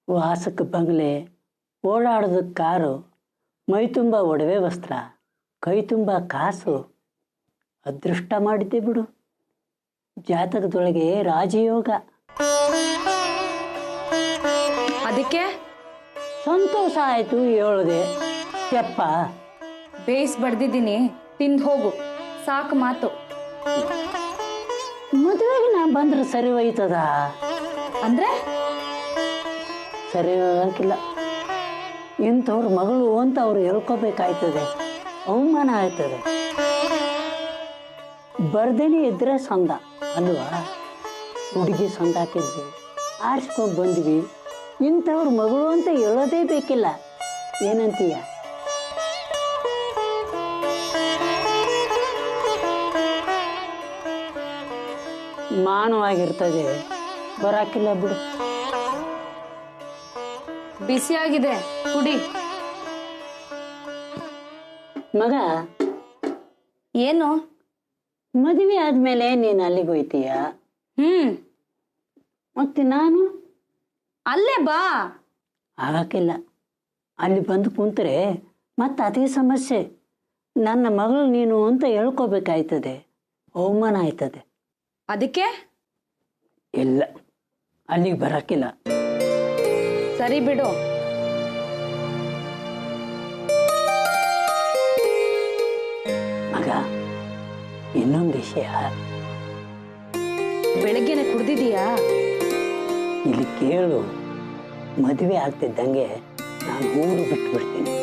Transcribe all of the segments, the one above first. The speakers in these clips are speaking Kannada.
ವಾಸಕ್ಕೆ ಬಂಗಲೆ, ಓಡಾಡೋದಕ್ಕೆ ಕಾರು, ಮೈ ತುಂಬ ಒಡವೆ ವಸ್ತ್ರ, ಕೈ ತುಂಬ ಕಾಸು. ಅದೃಷ್ಟ ಮಾಡಿದ್ದೆ ಬಿಡು. ಜಾತಕದೊಳಗೆ ರಾಜಯೋಗ. ಅದಕ್ಕೆ ಸಂತೋಷ ಆಯ್ತು ಹೇಳಿದೆ. ಯಪ್ಪ, ಬೇಯಿಸ್ ಬಡ್ದಿದ್ದೀನಿ, ತಿಂದು ಹೋಗು, ಸಾಕು ಮಾತು. ಮದುವೆಗೆ ನಾ ಬಂದ್ರೆ ಸರಿ ಹೋಯ್ತದ? ಅಂದ್ರೆ ಸರಿ ಹೋಗಕ್ಕಿಲ್ಲ. ಇಂಥವ್ರ ಮಗಳು ಅಂತ ಅವ್ರು ಹೇಳ್ಕೋಬೇಕಾಯ್ತದೆ, ಅವಮಾನ ಆಯ್ತದೆ. ಬರ್ದೇನೆ ಇದ್ರೆ ಸಂದ ಅಲ್ವಾ? ಹುಡುಗಿ ಸಂದ ಹಾಕಿದ್ವಿ, ಆರಿಸ್ಕೊಂಡು ಬಂದ್ವಿ. ಇಂಥವ್ರ ಮಗಳು ಅಂತ ಹೇಳೋದೇ ಬೇಕಿಲ್ಲ. ಏನಂತೀಯ? ಮಾನವಾಗಿರ್ತದೆ, ಬರಾಕಿಲ್ಲ ಬಿಡು. ಬಿಸಿಯಾಗಿದೆ, ಕುಡಿ. ಮಗ, ಏನು? ಮದುವೆ ಆದ್ಮೇಲೆ ನೀನು ಅಲ್ಲಿಗೆ ಹೋಯ್ತೀಯ, ಮತ್ತೆ ನಾನು ಅಲ್ಲೇ ಬಾ. ಆಗಕ್ಕಿಲ್ಲ. ಅಲ್ಲಿ ಬಂದು ಕುಂತ್ರೆ ಮತ್ತೆ ಅದೇ ಸಮಸ್ಯೆ. ನನ್ನ ಮಗಳು ನೀನು ಅಂತ ಹೇಳ್ಕೋಬೇಕಾಯ್ತದೆ, ಅವಮಾನ ಆಯ್ತದೆ. ಅದಕ್ಕೆ ಇಲ್ಲ, ಅಲ್ಲಿಗೆ ಬರಕ್ಕಿಲ್ಲ. ಸರಿ ಬಿಡು. ಮಗ, ಇನ್ನೊಂದು ವಿಷಯ. ಬೆಳಗ್ಗೆನೆ ಕುಡ್ದಿದೀಯಾ? ಇಲ್ಲಿ ಕೇಳು. ಮದುವೆ ಆಗ್ತಿದ್ದಂಗೆ ನಾನು ಊರು ಬಿಟ್ಬಿಡ್ತೀನಿ.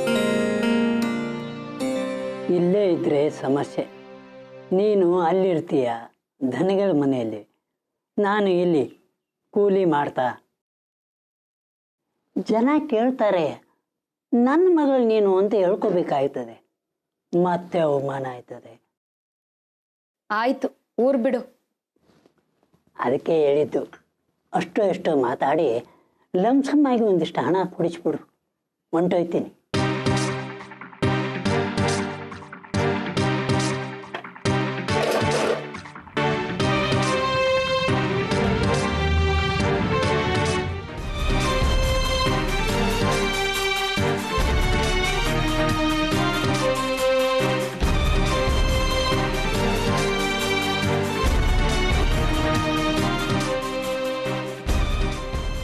ಇಲ್ಲೇ ಇದ್ರೆ ಸಮಸ್ಯೆ. ನೀನು ಅಲ್ಲಿರ್ತೀಯ ದನಗಳ ಮನೆಯಲ್ಲಿ, ನಾನು ಇಲ್ಲಿ ಕೂಲಿ ಮಾಡ್ತಾ. ಜನ ಕೇಳ್ತಾರೆ, ನನ್ನ ಮಗಳು ನೀನು ಅಂತ ಹೇಳ್ಕೋಬೇಕಾಯ್ತದೆ, ಮತ್ತೆ ಅವಮಾನ ಆಯ್ತದೆ. ಆಯ್ತು, ಊರ್ ಬಿಡು. ಅದಕ್ಕೆ ಹೇಳಿದ್ದು, ಅಷ್ಟೋ ಎಷ್ಟೋ ಮಾತಾಡಿ ಲಂಸಮ್ಮಾಗಿ ಒಂದಿಷ್ಟು ಹಣ ಕೊಡಿಸ್ಬಿಡು, ಹೊಂಟೋಯ್ತೀನಿ.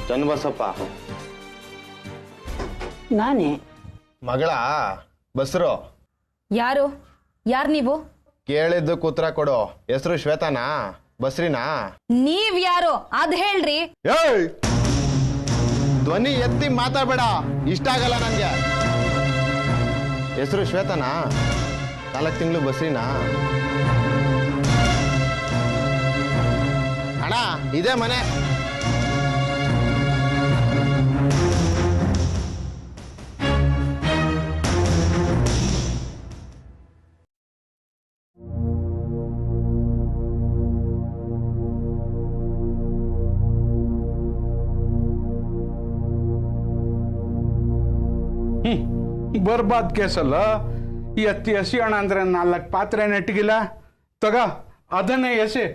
ಚನ್ನಬಸಪ್ಪ ನಾನೇ. ಮಗಳ ಬಸ್ರು. ಯಾರು ನೀವು? ಕೇಳಿದ್ದು ಕೂತ್ರ ಕೊಡು. ಹೆಸರು ಶ್ವೇತಾನಾ? ಬಸ್ರಿನಾ? ನೀವ್ ಯಾರು ಅದ್ ಹೇಳ್ರಿ. ಏಯ್, ಧ್ವನಿ ಎತ್ತಿ ಮಾತಾಡಬೇಡ, ಇಷ್ಟ ಆಗಲ್ಲ ನನ್ಗೆ. ಹೆಸರು ಶ್ವೇತಾನಾ? 4 ತಿಂಗಳು ಬಸ್ರಿನಾ? ಅಣ್ಣ, ಇದೇ ಮನೆ. ಬರ್ಬಾದ್ ಕೇಸಲ್ಲ. ಈ ಅತ್ತಿ ಎಸಿಯೋಣ ಅಂದ್ರೆ 4 ಪಾತ್ರೆ ನೆಟ್ಟಿಗಿಲ್ಲ. ತಗ, ಅದನ್ನೇ ಎಸಿ.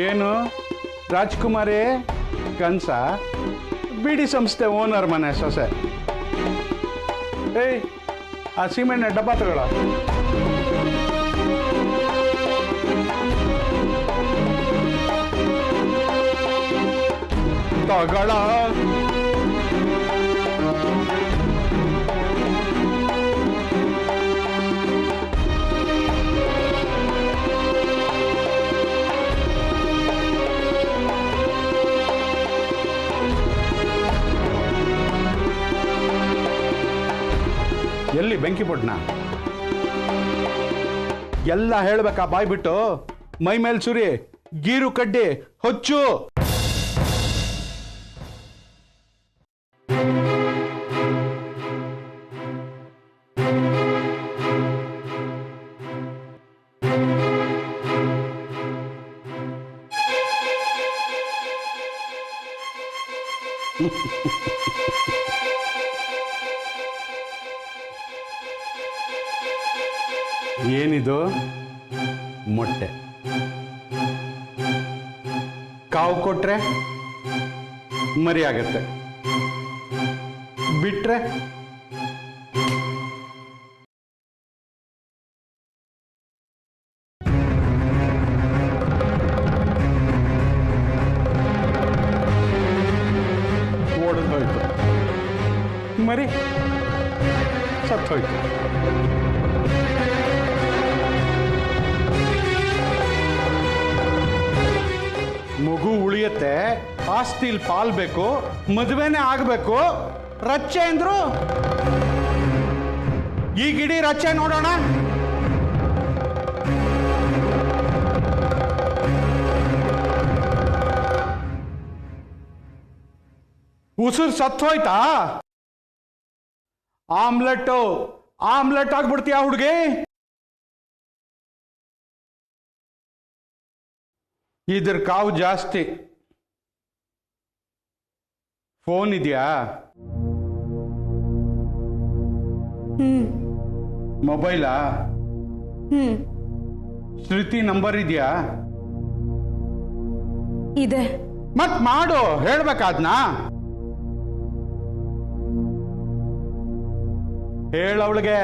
ಏನು ರಾಜ್ಕುಮಾರಿ ಕನ್ಸ? ಬಿಡಿ ಸಂಸ್ಥೆ ಓನರ್ ಮನೆ ಸೊಸೆ. ಏಯ್, ಆ ಸಿಮೆಂಟ್ ಡಬ್ಬ ತಗೊಳ. ತಗೊಳ. ಎಲ್ಲಿ ಬೆಂಕಿ ಪುಟ್ನ? ಎಲ್ಲ ಹೇಳ್ಬೇಕಾ ಬಾಯ್ ಬಿಟ್ಟು? ಮೈ ಮೇಲ್ ಸುರಿ, ಗೀರು ಕಡ್ಡಿ ಹೊಚ್ಚು. ಏನಿದು? ಮೊಟ್ಟೆ. ಕಾವು ಕೊಟ್ರೆ ಮರಿ ಆಗತ್ತೆ, ಬಿಟ್ರೆ ಓಡಿದ್ ಹೋಯ್ತು, ಮರಿ ಸತ್ತೋಯ್ತು. ಮಗು ಉಳಿಯತ್ತೆ, ಆಸ್ತಿಲ್ ಪಾಲ್ ಬೇಕು, ಮದುವೆನೇ ಆಗಬೇಕು, ರಚ್ಚೆ ಅಂದ್ರು. ಈಗಿಡೀ ರಚ್ಚೆ ನೋಡೋಣ. ಉಸಿರು ಸತ್ತೋಯ್ತಾ? ಆಮ್ಲೆಟ್ ಆಗ್ಬಿಡ್ತೀಯ ಹುಡುಗಿ? ಇದ್ರ ಕಾವು ಜಾಸ್ತಿ. ಫೋನ್ ಇದೆಯಾ? ಮೊಬೈಲಾ? ಶ್ರುತಿ ನಂಬರ್ ಇದೆಯಾ? ಇದೆ. ಮತ್ ಮಾಡು, ಹೇಳ್ಬೇಕಾದ್ನಾ? ಹೇಳವಳಿಗೆ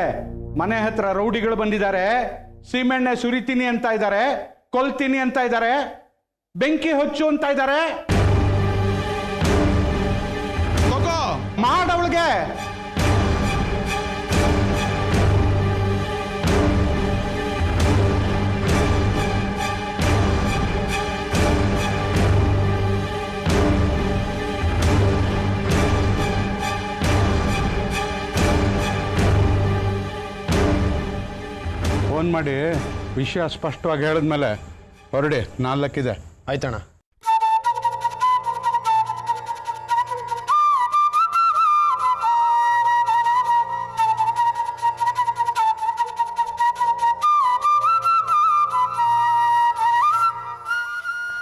ಮನೆ ಹತ್ರ ರೌಡಿಗಳು ಬಂದಿದ್ದಾರೆ, ಸೀಮೆಣ್ಣೆ ಸುರಿತೀನಿ ಅಂತ ಇದ್ದಾರೆ, ಕೊಲ್ತೀನಿ ಅಂತ ಇದ್ದಾರೆ, ಬೆಂಕಿ ಹೊಚ್ಚು ಅಂತ ಇದ್ದಾರೆ. ಮಾಡವಳಿಗೆ. ಫೋನ್ ಮಾಡಿ ವಿಷಯ ಸ್ಪಷ್ಟವಾಗಿ ಹೇಳಿದ್ಮೇಲೆ ಹೊರಡಿ, 4 ಆಯ್ತಣ್ಣ.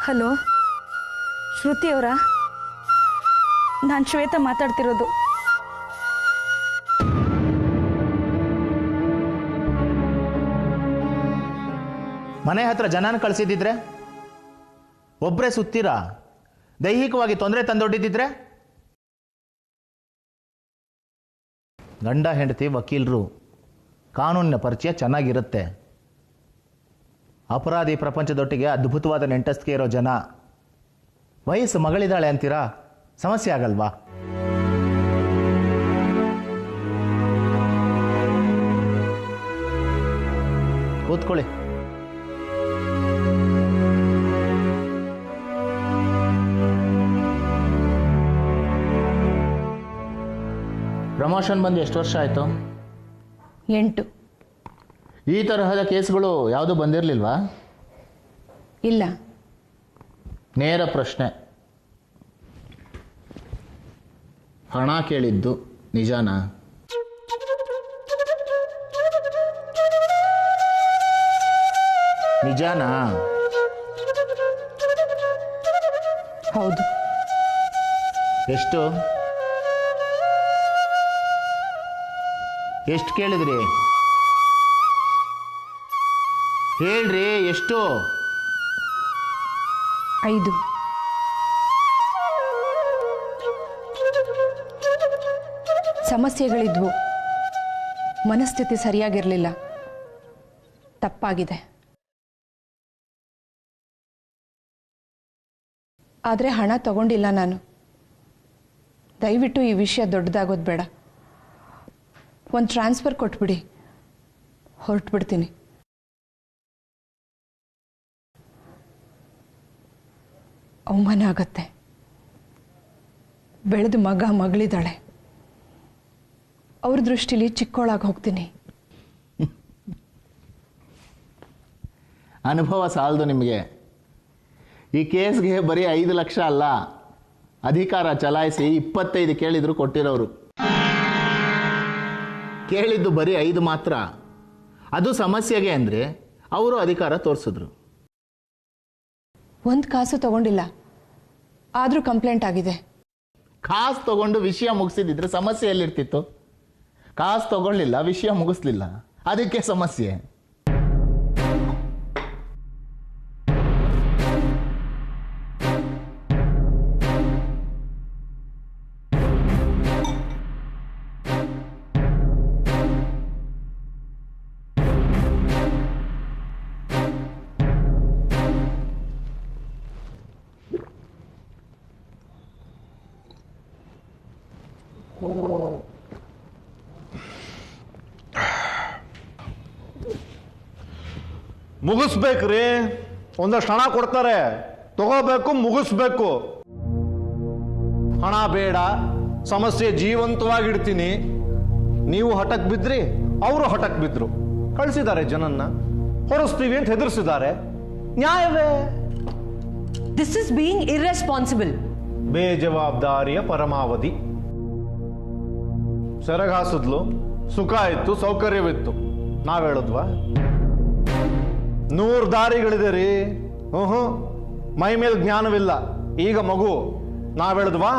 ಹಲೋ, ಶ್ರುತಿ ಅವರಾ? ನಾನು ಶ್ವೇತಾ ಮಾತಾಡ್ತಿರೋದು. ಮನೆ ಹತ್ರ ಜನನ ಕಳಿಸಿದ್ದಿದ್ರೆ, ಒಬ್ಬರೇ ಸುತ್ತೀರಾ, ದೈಹಿಕವಾಗಿ ತೊಂದರೆ ತಂದೊಡ್ಡಿದ್ದಿದ್ರೆ, ಗಂಡ ಹೆಂಡತಿ ವಕೀಲರು, ಕಾನೂನಿನ ಪರಿಚಯ ಚೆನ್ನಾಗಿರುತ್ತೆ. ಅಪರಾಧಿ ಪ್ರಪಂಚದೊಟ್ಟಿಗೆ ಅದ್ಭುತವಾದ ನೆಂಟಸ್ತಿಕೆ ಇರೋ ಜನ, ವಯಸ್ಸು ಮಗಳಿದ್ದಾಳೆ ಅಂತೀರಾ, ಸಮಸ್ಯೆ ಆಗಲ್ವಾ? ಕೂತ್ಕೊಳ್ಳಿ. ಪ್ರಮೋಷನ್ ಬಂದು ಎಷ್ಟು ವರ್ಷ ಆಯಿತು? 8. ಈ ತರಹದ ಕೇಸ್ಗಳು ಯಾವುದೂ ಬಂದಿರಲಿಲ್ವಾ? ಇಲ್ಲ. ನೇರ ಪ್ರಶ್ನೆ, ಹಣ ಕೇಳಿದ್ದು ನಿಜಾನಾ? ನಿಜಾನಾ? ಹೌದು. ಎಷ್ಟು ಕೇಳಿದ್ರಿ? ಹೇಳ್ರಿ, ಎಷ್ಟು? 5. ಸಮಸ್ಯೆಗಳಿದ್ವು, ಮನಸ್ಥಿತಿ ಸರಿಯಾಗಿರಲಿಲ್ಲ, ತಪ್ಪಾಗಿದೆ. ಆದರೆ ಹಣ ತಗೊಂಡಿಲ್ಲ ನಾನು. ದಯವಿಟ್ಟು ಈ ವಿಷಯ ದೊಡ್ಡದಾಗೋದು ಬೇಡ. ಒಂದು ಟ್ರಾನ್ಸ್ಫರ್ ಕೊಟ್ಬಿಡಿ, ಹೊರಟ್ಬಿಡ್ತೀನಿ. ಅವಮಾನ ಆಗತ್ತೆ. ಬೆಳೆದು ಮಗಳಿದ್ದಾಳೆ, ಅವ್ರ ದೃಷ್ಟಿಲಿ ಚಿಕ್ಕೋಳಾಗಿ ಹೋಗ್ತೀನಿ. ಅನುಭವ ಸಾಲದು ನಿಮಗೆ. ಈ ಕೇಸ್ಗೆ ಬರೀ 5 ಲಕ್ಷ ಅಲ್ಲ, ಅಧಿಕಾರ ಚಲಾಯಿಸಿ 25 ಕೇಳಿದ್ರು ಕೊಟ್ಟಿರೋರು. ಕೇಳಿದ್ದು ಬರೀ 5 ಮಾತ್ರ. ಅದು ಸಮಸ್ಯೆಗೆ ಅಂದರೆ ಅವರು ಅಧಿಕಾರ ತೋರಿಸಿದ್ರು. 1 ಕಾಸು ತಗೊಂಡಿಲ್ಲ, ಆದರೂ ಕಂಪ್ಲೇಂಟ್ ಆಗಿದೆ. ಕಾಸು ತಗೊಂಡು ವಿಷಯ ಮುಗಿಸಿದ್ರೆ ಸಮಸ್ಯೆ ಎಲ್ಲಿರ್ತಿತ್ತು? ಕಾಸು ತಗೊಳ್ಳಿಲ್ಲ, ವಿಷಯ ಮುಗಿಸ್ಲಿಲ್ಲ, ಅದಕ್ಕೆ ಸಮಸ್ಯೆ. ಮುಗಿಸ್ಬೇಕ್ರಿ. ಒಂದಷ್ಟು ಹಣ ಕೊಡ್ತಾರೆ, ತಗೋಬೇಕು, ಮುಗಿಸ್ಬೇಕು. ಹಣ ಬೇಡ, ಸಮಸ್ಯೆ ಜೀವಂತವಾಗಿಡ್ತೀನಿ. ನೀವು ಹಠಕ್ ಬಿದ್ರಿ, ಅವರು ಹಠಕ್ ಬಿದ್ರು. ಕಳಿಸಿದ್ದಾರೆ ಜನನ್ನ, ಹೊರಸ್ತೀವಿ ಅಂತ ಹೆದರ್ಸಿದ್ದಾರೆ. ನ್ಯಾಯವೇ? This is being irresponsible. ಬೇಜವಾಬ್ದಾರಿಯ ಪರಮಾವಧಿ. ಸೆರಗಾಸಿದ್ಲು, ಸುಖ ಇತ್ತು, ಸೌಕರ್ಯವಿತ್ತು. ನಾವ್ ಹೇಳುದ್ವಾ? 100 ದಾರಿಗಳಿದೆ ರೀ. ಮೈ ಮೇಲೆ ಜ್ಞಾನವಿಲ್ಲ. ಈಗ ಮಗು, ನಾವ್ ಹೇಳುದ್ವಾ?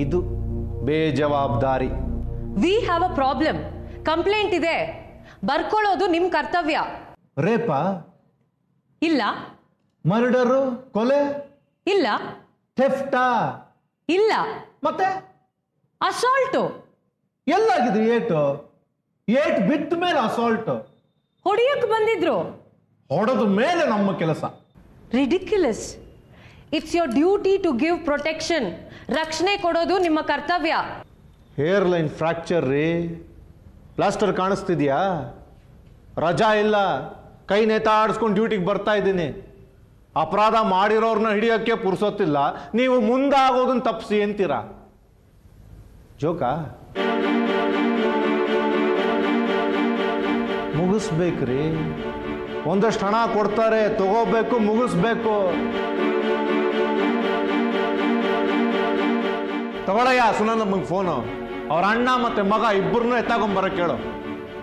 ಇದು ಬೇಜವಾಬ್ದಾರಿ. We have a problem. Complaint ಇದೆ, ಬರ್ಕೊಳ್ಳೋದು ನಿಮ್ ಕರ್ತವ್ಯ. ರೇಪ? ಇಲ್ಲ. ಮರ್ಡರು? ಕೊಲೆ? ಇಲ್ಲ. ಥೆಫ್ಟಾ? ಇಲ್ಲ. ಮತ್ತೆ ಅಸಾಲ್ಟು. ಎಲ್ಲಾಗಿದೆ ಏಟು? ಏಟ್ ಬಿದ್ದ ಮೇಲೆ ಅಸಾಲ್ಟ್. ಹೊಡಿಯಕ್ ಬಂದಿದ್ರು, ಹೊಡೆದ ಮೇಲೆ ನಮ್ಮ ಕೆಲಸ. Ridiculous. It's your duty to give protection. ರಕ್ಷಣೆ ಕೊಡೋದು ನಿಮ್ಮ ಕರ್ತವ್ಯ. ಹೇರ್ ಲೈನ್ ಫ್ರಾಕ್ಚರ್ ರೀ. ಪ್ಲಾಸ್ಟರ್ ಕಾಣಿಸ್ತಿದ್ಯಾ? ರಜಾ ಇಲ್ಲ, ಕೈ ನೇತಾಡಿಸ್ಕೊಂಡು ಡ್ಯೂಟಿಗೆ ಬರ್ತಾ ಇದ್ದೀನಿ. ಅಪರಾಧ ಮಾಡಿರೋರ್ನ ಹಿಡಿಯೋಕ್ಕೆ ಪುರ್ಸೊತ್ತಿಲ್ಲ, ನೀವು ಮುಂದಾಗೋದನ್ನ ತಪ್ಪಿಸಿ ಅಂತೀರಾ? ಜೋಕಾ? ಮುಗಿಸ್ಬೇಕ್ರಿ. ಒಂದಷ್ಟು ಹಣ ಕೊಡ್ತಾರೆ, ತಗೋಬೇಕು, ಮುಗಿಸ್ಬೇಕು. ತಗೊಳಯ್ಯ ಸುನಂದಮ್ಮಂಗೆ ಫೋನು. ಅವ್ರ ಅಣ್ಣ ಮತ್ತೆ ಮಗ ಇಬ್ಬರನ್ನೂ ಎತ್ತಾಕೊಂಬರಕ್ಕೆ ಹೇಳು.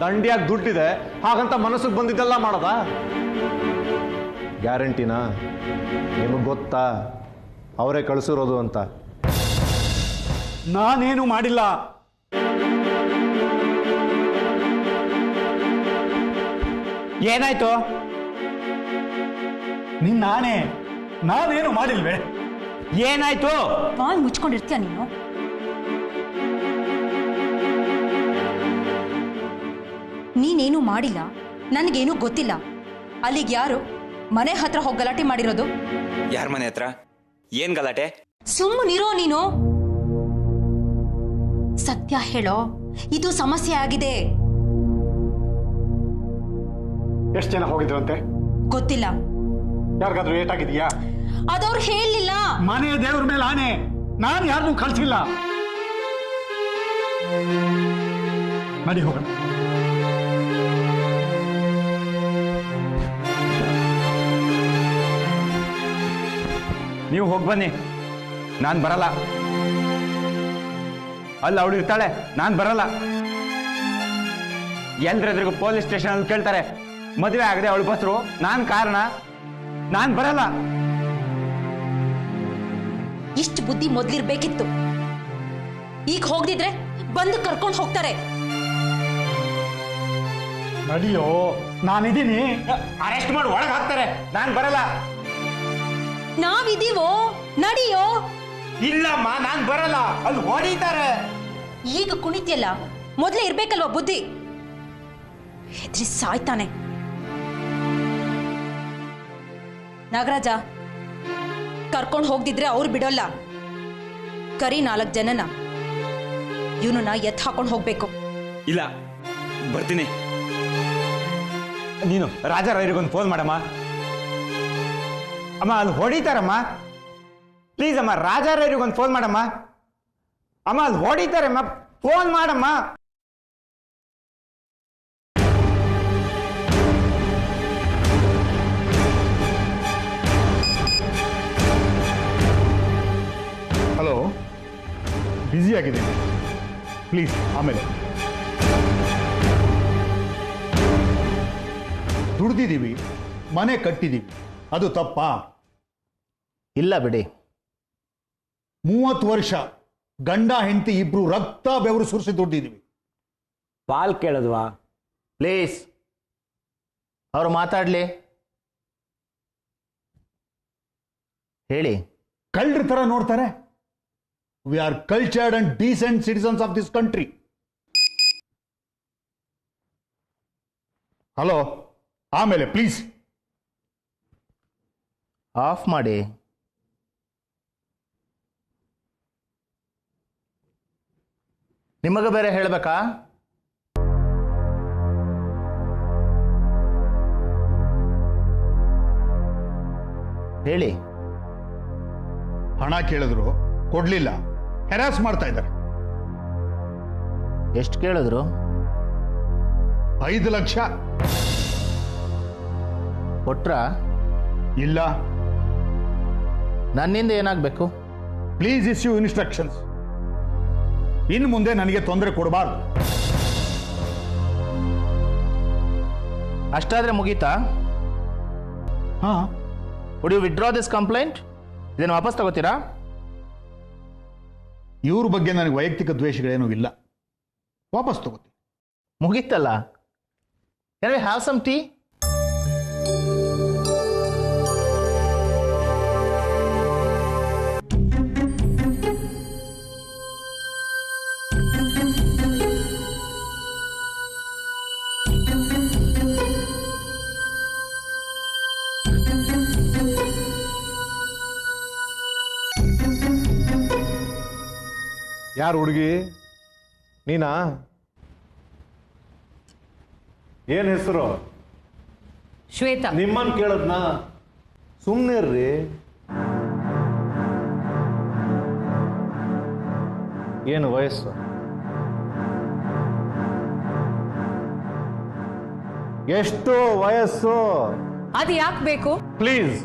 ದಂಡಿಯಾಗಿ ದುಡ್ಡಿದೆ, ಹಾಗಂತ ಮನಸ್ಸಿಗೆ ಬಂದಿದ್ದೆಲ್ಲ ಮಾಡೋದ? ಗ್ಯಾರಂಟಿನಾ? ನಿಮಗೆ ಗೊತ್ತಾ ಅವರೇ ಕಳಿಸಿರೋದು ಅಂತ? ನಾನೇನು ಮಾಡಿಲ್ಲ. ಏನಾಯ್ತು? ನಿನ್ನಾಣೆ, ನಾನೇನು ಮಾಡಿಲ್ವೇ? ಏನಾಯ್ತು? ಬಾಯ್ ಮುಚ್ಕೊಂಡಿರ್ತೀಯ ನೀನು. ನೀನೇನು ಮಾಡಿಲ್ಲ, ನನಗೇನು ಗೊತ್ತಿಲ್ಲ. ಅಲ್ಲಿಗೆ ಯಾರು ಮನೆ ಹತ್ರ ಹೋಗಿ ಗಲಾಟೆ ಮಾಡಿರೋದು? ಯಾರ ಮನೆ ಹತ್ರ? ಏನ್ ಗಲಾಟೆ? ಸುಮ್ಮನಿರೋ ನೀನು. ಸತ್ಯ ಹೇಳೋ, ಇದು ಸಮಸ್ಯೆ ಆಗಿದೆ. ಎಷ್ಟು ಜನ ಹೋಗಿದ್ರಂತೆ? ಗೊತ್ತಿಲ್ಲ. ಯಾರಿಗಾದ್ರೂ ಏಟಾಗಿದೆಯಾ? ಅದವ್ರು ಹೇಳಲಿಲ್ಲ. ಮನೆ ದೇವ್ರ ಮೇಲೆ ಆನೆ, ನಾನು ಯಾರನ್ನೂ ಕಳಿಸಿಲ್ಲ. ನಡಿ ಹೋಗೋಣ. ನೀವು ಹೋಗಿ ಬನ್ನಿ, ನಾನು ಬರಲ್ಲ. ಅಲ್ಲ ಅವಳು ಇರ್ತಾಳೆ, ನಾನು ಬರಲ್ಲ. ಎಲ್ರೆದ್ರಿಗೂ ಪೊಲೀಸ್ ಸ್ಟೇಷನ್ ಅಲ್ಲಿ ಕೇಳ್ತಾರೆ, ಮದುವೆ ಆಗದೆ ಅವಳು ಬಸ್ರು, ನಾನ್ ಕಾರಣ. ನಾನ್ ಬರಲ್ಲ. ಇಷ್ಟು ಬುದ್ಧಿ ಮೊದ್ಲಿರ್ಬೇಕಿತ್ತು. ಈಗ ಹೋಗದಿದ್ರೆ ಬಂದು ಕರ್ಕೊಂಡು ಹೋಗ್ತಾರೆ. ನಡಿಯೋ, ನಾನಿದ್ದೀನಿ. ಅರೆಸ್ಟ್ ಮಾಡಿ ಒಳಗೆ ಹಾಕ್ತಾರೆ, ನಾನ್ ಬರಲ್ಲ. ನಾವಿದೀವೋ, ನಡಿಯೋ. ಇಲ್ಲಮ್ಮ, ನಾನ್ ಬರಲ್ಲ, ಅಲ್ಲಿ ಹೊಡಿತಾರೆ. ಈಗ ಕುಣಿತಿಯಲ್ಲ, ಮೊದ್ಲೇ ಇರ್ಬೇಕಲ್ವಾ ಬುದ್ಧಿ? ಹೆದ್ರಿ ಸಾಯ್ತಾನೆ. ನಾಗರಾಜ, ಕರ್ಕೊಂಡು ಹೋಗ್ದಿದ್ರೆ ಅವ್ರು ಬಿಡೋಲ್ಲ. ಕರಿ 4 ಜನನ. ಇವನನ್ನ ಎತ್ ಹಾಕೊಂಡು ಹೋಗ್ಬೇಕು. ಇಲ್ಲ, ಬರ್ತೀನಿ. ನೀನು ರಾಜಾರಾಯರಿಗೊಂದು ಫೋನ್ ಮಾಡಮ್ಮ. ಅಮ್ಮ, ಅಲ್ಲಿ ಹೊಡಿತಾರಮ್ಮ. ಪ್ಲೀಸ್ ಅಮ್ಮ, ರಾಜಾರಾಯರಿಗೊಂದು ಫೋನ್ ಮಾಡಮ್ಮ. ಅಮ್ಮ, ಅಲ್ಲಿ ಹೊಡಿತಾರಮ್ಮ, ಫೋನ್ ಮಾಡಮ್ಮ. ಹಲೋ, ಬ್ಯುಸಿ ಆಗಿದ್ದೀನಿ, ಪ್ಲೀಸ್ ಆಮೇಲೆ. ದುಡ್ದಿದ್ದೀವಿ, ಮನೆ ಕಟ್ಟಿದ್ದೀವಿ, ಅದು ತಪ್ಪಾ? ಇಲ್ಲ ಬಿಡಿ, 30 ವರ್ಷ ಗಂಡ ಹೆಂಡತಿ ಇಬ್ರು ರಕ್ತ ಬೆವರು ಸುರಿಸಿ ದುಡ್ಡಿದೀವಿ. ಪಾಲ್ ಕೇಳಿದ್ವಾ? ಪ್ಲೀಸ್ ಅವರು ಮಾತಾಡ್ಲಿ. ಹೇಳಿ. ಕಳ್ಳರ ತರ ನೋಡ್ತಾರೆ. We are cultured and decent citizens of this country. Hello, ಆಮೇಲೆ ಪ್ಲೀಸ್ ಆಫ್ ಮಾಡಿ. ನಿಮಗೆ ಬೇರೆ ಹೇಳಬೇಕಾ? ಹೇಳಿ. ಹಣ ಕೇಳಿದ್ರು ಕೊಡ್ಲಿಲ್ಲ, ಹೆರಾಸ್ ಮಾಡ್ತಾ ಇದ್ದಾರೆ. ಎಷ್ಟು ಕೇಳಿದ್ರು? 5 ಲಕ್ಷ. ಕೊಟ್ರಾ? ಇಲ್ಲ. ನನ್ನಿಂದ ಏನಾಗಬೇಕು? Please issue instructions. ಇನ್ನು ಮುಂದೆ ನನಗೆ ತೊಂದರೆ ಕೊಡಬಾರ್ದು. ಅಷ್ಟಾದ್ರೆ ಮುಗೀತಾ? ಹಾ. Would you withdraw this complaint? ಇದನ್ನು ವಾಪಸ್ ತಗೋತೀರಾ? ಇವ್ರ ಬಗ್ಗೆ ನನಗೆ ವೈಯಕ್ತಿಕ ದ್ವೇಷಗಳೇನೂ ಇಲ್ಲ, ವಾಪಸ್ ತಗೋತೀನಿ. ಮುಗೀತಲ್ಲ. Can we have some tea? ಯಾರು ಹುಡುಗಿ? ನೀನಾ? ಏನ್ ಹೆಸರು? ಶ್ವೇತಾ. ನಿಮ್ಮನ್ ಕೇಳದ್ನಾ? ಸುಮ್ಮನೆ ಇರ್ರಿ. ಏನು ವಯಸ್ಸು? ಎಷ್ಟು ವಯಸ್ಸು? ಅದು ಯಾಕೆ ಬೇಕು? ಪ್ಲೀಸ್,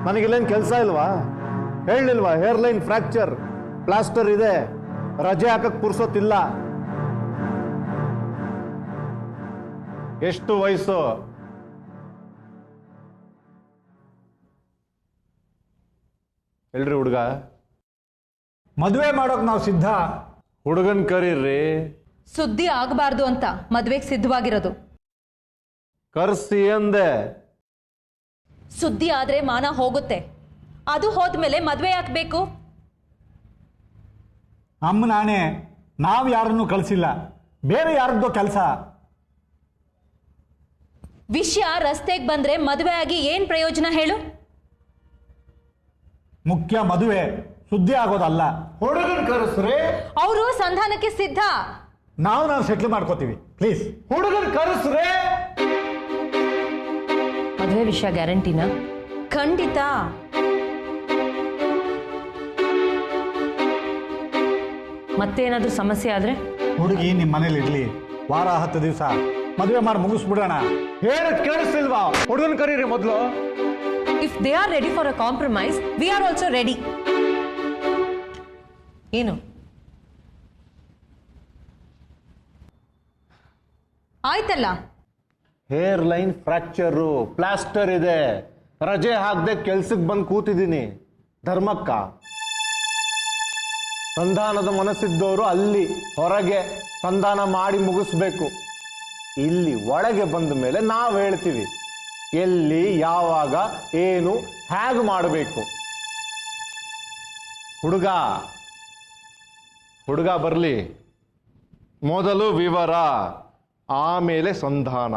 ನನಗಿಲ್ಲೇನು ಕೆಲಸ ಇಲ್ವಾ? ಹೇಳಲಿಲ್ವಾ ಹೇರ್ಲೈನ್ ಫ್ರಾಕ್ಚರ್, ಪ್ಲಾಸ್ಟರ್ ಇದೆ, ರಜೆ ಹಾಕಕ್ ಪುರ್ಸೋತಿಲ್ಲ. ಎಷ್ಟು ವಯಸ್ಸು? ಹೇಳ್ರಿ ಹುಡುಗ. ಮದುವೆ ಮಾಡೋಕ್ ನಾವು ಸಿದ್ಧ. ಹುಡುಗನ್ ಕರೀರಿ. ಸುದ್ದಿ ಆಗಬಾರ್ದು ಅಂತ ಮದ್ವೆಗೆ ಸಿದ್ಧವಾಗಿರೋದು. ಕರ್ಸಿ ಅಂದೆ. ಸುದ್ದಿ ಆದ್ರೆ ಮಾನ ಹೋಗುತ್ತೆ. ಅದು ಹೋದ್ಮೇಲೆ ಮದ್ವೆ ಯಾಕಬೇಕು? ಅಮ್ಮನಾಣೆ, ನಾವು ಯಾರನ್ನೂ ಕಳಿಸಿಲ್ಲ, ಬೇರೆ ಯಾರದ್ದೋ ಕೆಲಸ. ವಿಷಯ ರಸ್ತೆಗೆ ಬಂದ್ರೆ ಮದುವೆ ಆಗಿ ಏನ್ ಪ್ರಯೋಜನ ಹೇಳು? ಮುಖ್ಯ ಮದುವೆ, ಸುದ್ದಿ ಆಗೋದಲ್ಲ. ಹುಡುಗನ್ ಕರೆಸ್ರಿ. ಅವರು ಸಂಧಾನಕ್ಕೆ ಸಿದ್ಧ. ನಾವು ಸೆಟ್ಲ್ ಮಾಡ್ಕೋತೀವಿ. ಪ್ಲೀಸ್ ಹುಡುಗನ್ ಕರೆಸ್ರಿ. ಮದುವೆ ವಿಷಯ ಗ್ಯಾರಂಟಿನಾ? ಖಂಡಿತ. ಮತ್ತೇನಾದ್ರೂ ಸಮಸ್ಯೆ ಆದ್ರೆ? ಹುಡುಗಿ ನಿಮ್ಮ ಮನೇಲಿ ಇರ್ಲಿ, ವಾರ 10 ದಿವಸ ಮದುವೆ ಮಾಡಿ ಮುಗಿಸ್ಬಿಡೋಣ. ಹೇಳದ್ ಕೇಳಿಸ್ತಿಲ್ವಾ? ಹುಡುಗನ್ ಕರೀರಿ ಮೊದಲು. If they are ready for a compromise, we are also ready. ಏನು? ಆಯ್ತಲ್ಲ. ಹೇರ್ ಲೈನ್ ಫ್ರಾಕ್ಚರು, ಪ್ಲಾಸ್ಟರ್ ಇದೆ, ರಜೆ ಹಾಕದೆ ಕೆಲ್ಸಕ್ಕೆ ಬಂದು ಕೂತಿದ್ದೀನಿ. ಧರ್ಮಕ್ಕ, ಸಂಧಾನದ ಮನಸ್ಸಿದ್ದವರು ಅಲ್ಲಿ ಹೊರಗೆ ಸಂಧಾನ ಮಾಡಿ ಮುಗಿಸ್ಬೇಕು. ಇಲ್ಲಿ ಒಳಗೆ ಬಂದ ಮೇಲೆ ನಾವು ಹೇಳ್ತೀವಿ ಎಲ್ಲಿ, ಯಾವಾಗ, ಏನು, ಹೇಗೆ ಮಾಡಬೇಕು. ಹುಡುಗ ಬರಲಿ. ಮೊದಲು ವಿವರ, ಆಮೇಲೆ ಸಂಧಾನ.